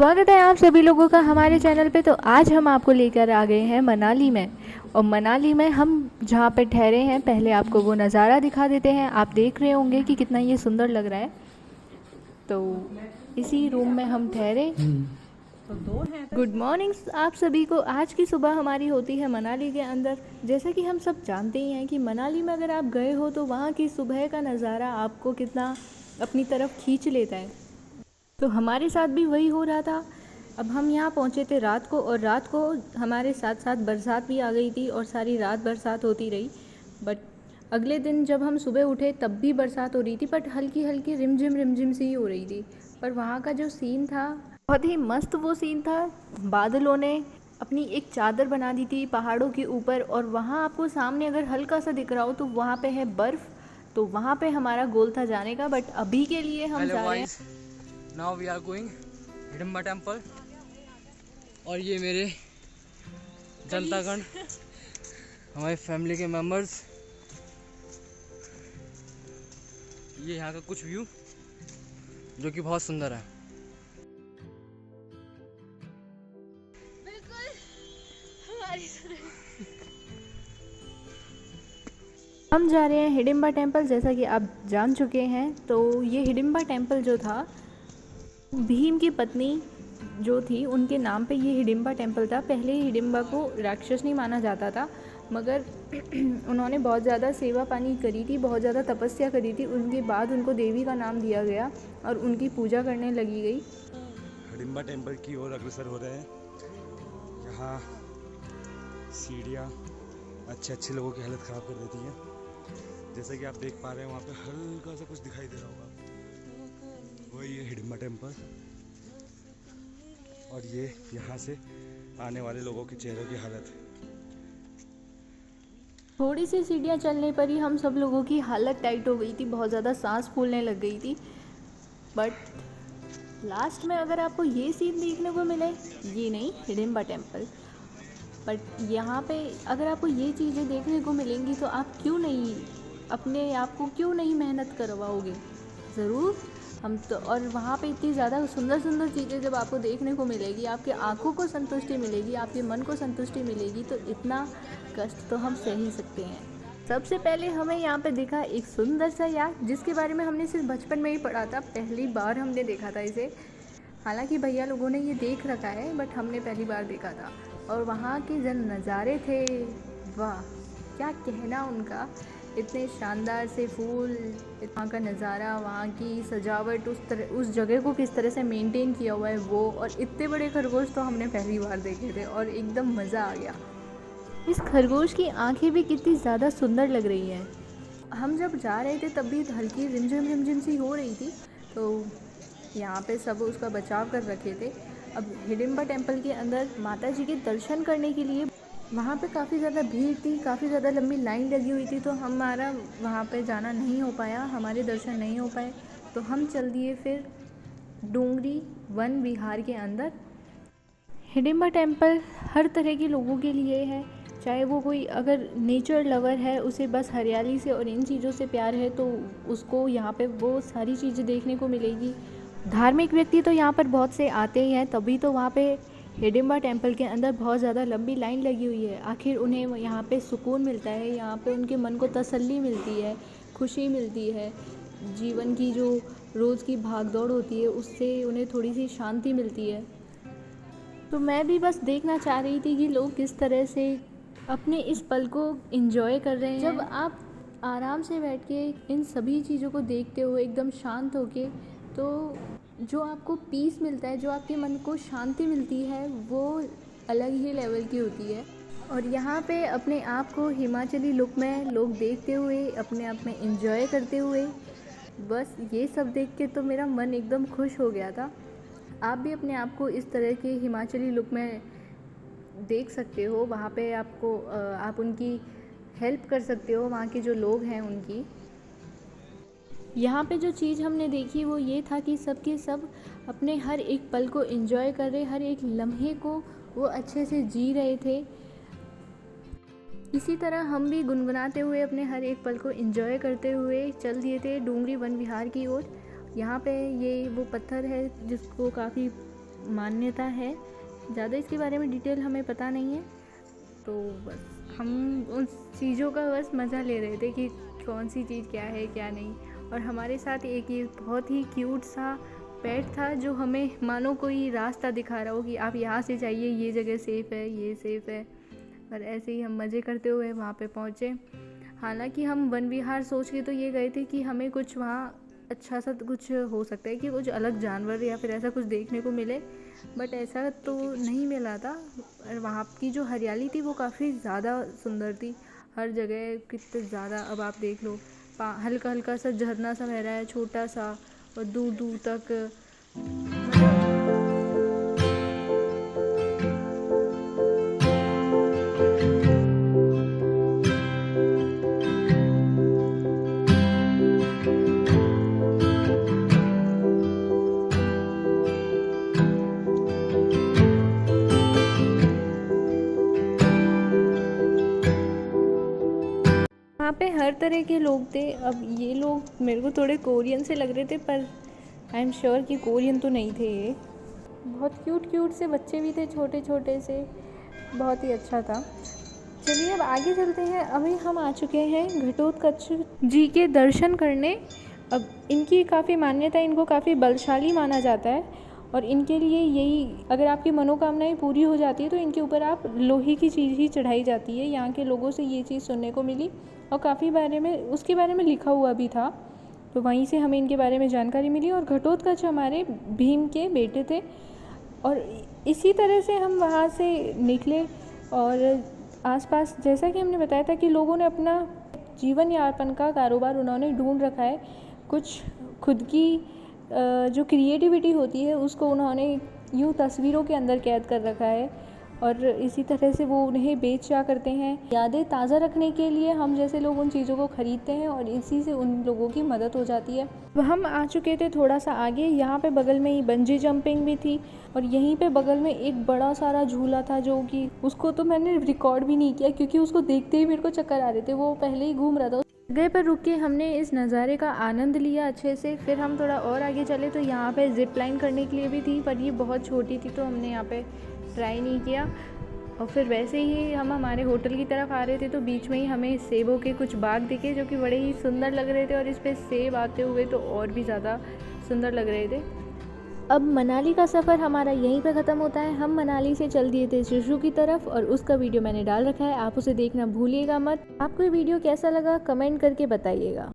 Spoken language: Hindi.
स्वागत है आप सभी लोगों का हमारे चैनल पे। तो आज हम आपको लेकर आ गए हैं मनाली में। और मनाली में हम जहाँ पे ठहरे हैं, पहले आपको वो नज़ारा दिखा देते हैं। आप देख रहे होंगे कि कितना ये सुंदर लग रहा है। तो इसी रूम में हम ठहरे। गुड मॉर्निंग आप सभी को। आज की सुबह हमारी होती है मनाली के अंदर। जैसा कि हम सब जानते ही हैं कि मनाली में अगर आप गए हो तो वहाँ की सुबह का नज़ारा आपको कितना अपनी तरफ खींच लेता है। तो हमारे साथ भी वही हो रहा था। अब हम यहाँ पहुँचे थे रात को, और रात को हमारे साथ साथ बरसात भी आ गई थी और सारी रात बरसात होती रही। बट अगले दिन जब हम सुबह उठे तब भी बरसात हो रही थी, बट हल्की हल्की रिमझिम सी ही हो रही थी। पर वहाँ का जो सीन था बहुत ही मस्त वो सीन था। बादलों ने अपनी एक चादर बना दी थी पहाड़ों के ऊपर, और वहाँ आपको सामने अगर हल्का सा दिख रहा हो तो वहाँ पे है बर्फ़। तो वहाँ पे हमारा गोल था जाने का, बट अभी के लिए हम जा रहे हैं। Now we are going Hidimba temple. और ये मेरे जनतागण, हमारी फैमिली के मेंबर्स। ये यहाँ का कुछ व्यू जो कि बहुत सुंदर है। बिल्कुल हमारी हम जा रहे हैं हिडिंबा टेम्पल। जैसा कि आप जान चुके हैं, तो ये हिडिंबा टेम्पल जो था, भीम की पत्नी जो थी उनके नाम पे ये हिडिंबा टेम्पल था। पहले हिडिंबा को राक्षस नहीं माना जाता था, मगर उन्होंने बहुत ज़्यादा सेवा पानी करी थी, बहुत ज़्यादा तपस्या करी थी। उनके बाद उनको देवी का नाम दिया गया और उनकी पूजा करने लगी गई। हिडिंबा टेम्पल की ओर अग्रसर हो रहे हैं। यहाँ सीढ़ियाँ अच्छे लोगों की हालत ख़राब कर देती हैं। जैसा कि आप देख पा रहे हैं, वहाँ पे हल्का सा कुछ दिखाई दे रहा होगा, वही है हिडिंबा टेम्पल। और ये यहाँ से आने वाले लोगों के चेहरों की हालत। थोड़ी सी सीढ़ियाँ चलने पर ही हम सब लोगों की हालत टाइट हो गई थी, बहुत ज़्यादा सांस फूलने लग गई थी। बट लास्ट में अगर आपको ये सीन देखने को मिले, ये नहीं हिडिंबा टेम्पल, बट यहाँ पे अगर आपको ये चीज़ें देखने को मिलेंगी तो आप क्यों नहीं अपने आप को क्यों नहीं मेहनत करवाओगे। ज़रूर हम तो। और वहाँ पे इतनी ज़्यादा सुंदर सुंदर चीज़ें जब आपको देखने को मिलेगी, आपकी आँखों को संतुष्टि मिलेगी, आपके मन को संतुष्टि मिलेगी, तो इतना कष्ट तो हम सह ही सकते हैं। सबसे पहले हमें यहाँ पे दिखा एक सुंदर सा याक, जिसके बारे में हमने सिर्फ बचपन में ही पढ़ा था। पहली बार हमने देखा था इसे। हालांकि भैया लोगों ने ये देख रखा है, बट हमने पहली बार देखा था। और वहाँ के जो नज़ारे थे, वाह क्या कहना उनका। इतने शानदार से फूल, वहाँ का नज़ारा, वहाँ की सजावट, उस जगह को किस तरह से मेंटेन किया हुआ है वो, और इतने बड़े खरगोश तो हमने पहली बार देखे थे और एकदम मज़ा आ गया। इस खरगोश की आंखें भी कितनी ज़्यादा सुंदर लग रही हैं। हम जब जा रहे थे तब भी हल्की रिमझिम सी हो रही थी, तो यहाँ पे सब उसका बचाव कर रखे थे। अब हिडिंबा टेम्पल के अंदर माता जी के दर्शन करने के लिए वहाँ पे काफ़ी ज़्यादा भीड़ थी, काफ़ी ज़्यादा लंबी लाइन लगी हुई थी, तो हमारा वहाँ पे जाना नहीं हो पाया, हमारे दर्शन नहीं हो पाए। तो हम चल दिए फिर डोंगरी वन विहार के अंदर। हिडिंबा टेम्पल हर तरह के लोगों के लिए है, चाहे वो कोई अगर नेचर लवर है, उसे बस हरियाली से और इन चीज़ों से प्यार है, तो उसको यहाँ पे वो सारी चीज़ें देखने को मिलेगी। धार्मिक व्यक्ति तो यहाँ पर बहुत से आते ही हैं, तभी तो वहाँ पे हिडिंबा टेम्पल के अंदर बहुत ज़्यादा लंबी लाइन लगी हुई है। आखिर उन्हें यहाँ पे सुकून मिलता है, यहाँ पे उनके मन को तसल्ली मिलती है, खुशी मिलती है। जीवन की जो रोज़ की भागदौड़ होती है उससे उन्हें थोड़ी सी शांति मिलती है। तो मैं भी बस देखना चाह रही थी कि लोग किस तरह से अपने इस पल को एंजॉय कर रहे हैं। जब आप आराम से बैठ के इन सभी चीज़ों को देखते हो एकदम शांत होके, तो जो आपको पीस मिलता है, जो आपके मन को शांति मिलती है, वो अलग ही लेवल की होती है। और यहाँ पे अपने आप को हिमाचली लुक में लोग देखते हुए, अपने आप में एंजॉय करते हुए, बस ये सब देख के तो मेरा मन एकदम खुश हो गया था। आप भी अपने आप को इस तरह के हिमाचली लुक में देख सकते हो। वहाँ पे आपको आप उनकी हेल्प कर सकते हो, वहाँ के जो लोग हैं उनकी। यहाँ पे जो चीज़ हमने देखी वो ये था कि सब के सब अपने हर एक पल को एंजॉय कर रहे, हर एक लम्हे को वो अच्छे से जी रहे थे। इसी तरह हम भी गुनगुनाते हुए अपने हर एक पल को एंजॉय करते हुए चल दिए थे डोंगरी वन विहार की ओर। यहाँ पे ये वो पत्थर है जिसको काफ़ी मान्यता है। ज़्यादा इसके बारे में डिटेल हमें पता नहीं है, तो बस हम उन चीज़ों का बस मज़ा ले रहे थे कि कौन सी चीज़ क्या है क्या नहीं। और हमारे साथ एक ये बहुत ही क्यूट सा पेट था जो हमें मानो कोई रास्ता दिखा रहा हो कि आप यहाँ से जाइए, ये जगह सेफ़ है, ये सेफ़ है। और ऐसे ही हम मज़े करते हुए वहाँ पे पहुँचे। हालांकि हम वन विहार सोच के तो ये गए थे कि हमें कुछ वहाँ अच्छा सा कुछ हो सकता है कि कुछ अलग जानवर या फिर ऐसा कुछ देखने को मिले, बट ऐसा तो नहीं मिला था। और वहाँ की जो हरियाली थी वो काफ़ी ज़्यादा सुंदर थी, हर जगह कितने ज़्यादा। अब आप देख लो, हल्का हल्का सा झरना सा बह रहा है, छोटा सा, और दूर दूर तक वहाँ पे हर तरह के लोग थे। अब ये लोग मेरे को थोड़े कोरियन से लग रहे थे, पर आई एम श्योर कि कोरियन तो नहीं थे ये। बहुत क्यूट क्यूट से बच्चे भी थे, छोटे छोटे से, बहुत ही अच्छा था। चलिए अब आगे चलते हैं। अभी हम आ चुके हैं घटोत्कच जी के दर्शन करने। अब इनकी काफ़ी मान्यता है, इनको काफ़ी बलशाली माना जाता है, और इनके लिए यही, अगर आपकी मनोकामनाएं पूरी हो जाती है तो इनके ऊपर आप लोहे की चीज़ ही चढ़ाई जाती है। यहाँ के लोगों से ये चीज़ सुनने को मिली, और काफ़ी बारे में उसके बारे में लिखा हुआ भी था, तो वहीं से हमें इनके बारे में जानकारी मिली। और घटोत्कच हमारे भीम के बेटे थे, और इसी तरह से हम वहाँ से निकले। और आसपास जैसा कि हमने बताया था कि लोगों ने अपना जीवन यापन का कारोबार उन्होंने ढूंढ रखा है। कुछ खुद की जो क्रिएटिविटी होती है उसको उन्होंने यूँ तस्वीरों के अंदर कैद कर रखा है, और इसी तरह से वो उन्हें बेचा करते हैं। यादें ताज़ा रखने के लिए हम जैसे लोग उन चीज़ों को ख़रीदते हैं, और इसी से उन लोगों की मदद हो जाती है। हम आ चुके थे थोड़ा सा आगे, यहाँ पे बगल में ही बंजी जंपिंग भी थी, और यहीं पे बगल में एक बड़ा सारा झूला था जो कि उसको तो मैंने रिकॉर्ड भी नहीं किया क्योंकि उसको देखते ही मेरे को चक्कर आ रहे थे, वो पहले ही घूम रहा था। जगह पर रुक के हमने इस नज़ारे का आनंद लिया अच्छे से। फिर हम थोड़ा और आगे चले तो यहाँ पे जिप लाइन करने के लिए भी थी, पर ये बहुत छोटी थी तो हमने यहाँ पे ट्राई नहीं किया। और फिर वैसे ही हम हमारे होटल की तरफ आ रहे थे तो बीच में ही हमें सेबों के कुछ बाग दिखे जो कि बड़े ही सुंदर लग रहे थे, और इस पर सेब आते हुए तो और भी ज़्यादा सुंदर लग रहे थे। अब मनाली का सफ़र हमारा यहीं पे ख़त्म होता है। हम मनाली से चल दिए थे सिशु की तरफ, और उसका वीडियो मैंने डाल रखा है, आप उसे देखना भूलिएगा मत। आपको ये वीडियो कैसा लगा कमेंट करके बताइएगा।